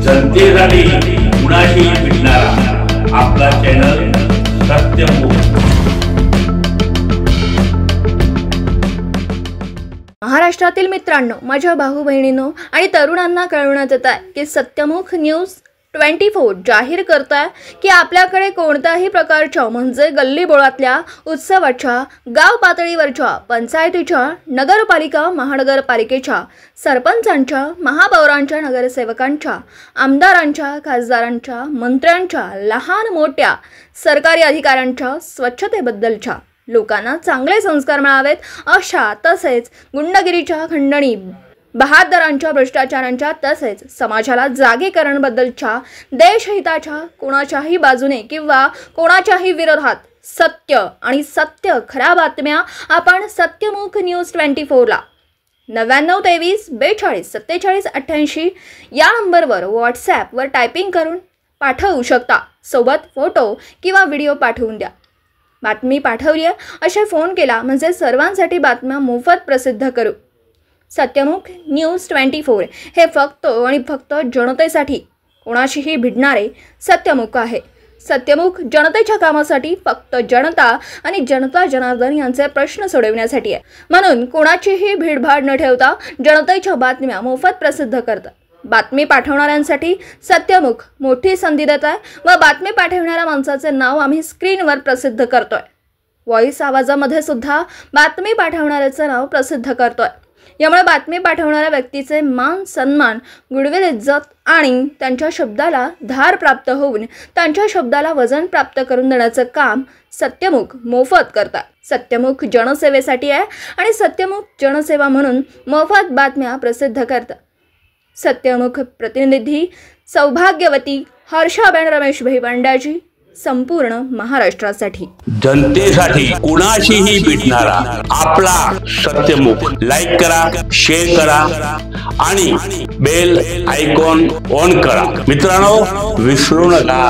जनतेसाठी कुणाशी भेटणारा आपला चॅनल सत्यमुख। महाराष्ट्रातील मित्रांनो, माझ्या भाऊ बहिणींनो आणि तरुणांना कळवण्यात येत आहे की सत्यमुख न्यूज 24 जाहीर करताय की आपल्याकडे कोणत्याही प्रकारच्या म्हणजे गल्लीबोळातल्या उत्सवाच्या, गाव पातळीवरच्या, पंचायतीच्या, नगरपालिका, महानगरपालिकेच्या, सरपंचांच्या, महापौरांच्या, नगरसेवकांच्या, आमदारांच्या, खासदारांच्या, मंत्र्यांच्या, लहान मोठ्या सरकारी अधिकाऱ्यांच्या स्वच्छतेबद्दलच्या, लोकांना चांगले संस्कार मिळावेत अशा, तसेच गुंडगिरीच्या, खंडणी, बहादरांच्या, भ्रष्टाचारांच्या, तसेच समाजाला जागीकरणबद्दलच्या, देशहिताच्या, कोणाच्याही बाजूने किंवा कोणाच्याही विरोधात सत्य आणि सत्य खऱ्या बातम्या आपण सत्यमुख न्यूज 24 ला 9923 42 47 88 या नंबरवर व्हॉट्सॲपवर टायपिंग करून पाठवू शकता। सोबत फोटो किंवा व्हिडिओ पाठवून द्या। बातमी पाठवली असे फोन केला म्हणजे सर्वांसाठी बातम्या मोफत प्रसिद्ध करू। सत्यमुख न्यूज 24 हे फक्त आणि फक्त जनतेसाठी, कोणाशीही भिडणारे सत्यमुख आहे। सत्यमुख जनतेच्या कामासाठी, फक्त जनता आणि जनता जनार्दन यांचे प्रश्न सोडवण्यासाठी आहे। म्हणून कोणाचीही भीडभाड न ठेवता जनतेच्या बातम्या मोफत प्रसिद्ध करतात। बातमी पाठवणाऱ्यांसाठी सत्यमुख मोठी संधी देत आहे व बातमी पाठवणाऱ्या माणसाचे नाव आम्ही स्क्रीनवर प्रसिद्ध करतोय। व्हॉइस आवाजामध्ये सुद्धा बातमी पाठवणाऱ्याचे नाव प्रसिद्ध करतोय। यामुळे बातमी पाठवणाऱ्या व्यक्तीचे मान सन्मान, गुडविल, इज्जत आणि त्यांच्या शब्दाला धार प्राप्त होऊन त्यांच्या शब्दाला वजन प्राप्त करून देण्याचे काम सत्यमुख मोफत करतात। सत्यमुख जनसेवेसाठी आहे आणि सत्यमुख जनसेवा म्हणून मोफत बातम्या प्रसिद्ध करतात। सत्यमुख प्रतिनिधी सौभाग्यवती हर्षाबेन रमेश भाई संपूर्ण महाराष्ट्रासाठी, जनतेसाठी कुणाशीही भेटणारा आपला सत्यमुख। लाईक करा, शेअर करा आणि बेल आयकॉन ऑन करा। मित्रांनो, विसरू नका।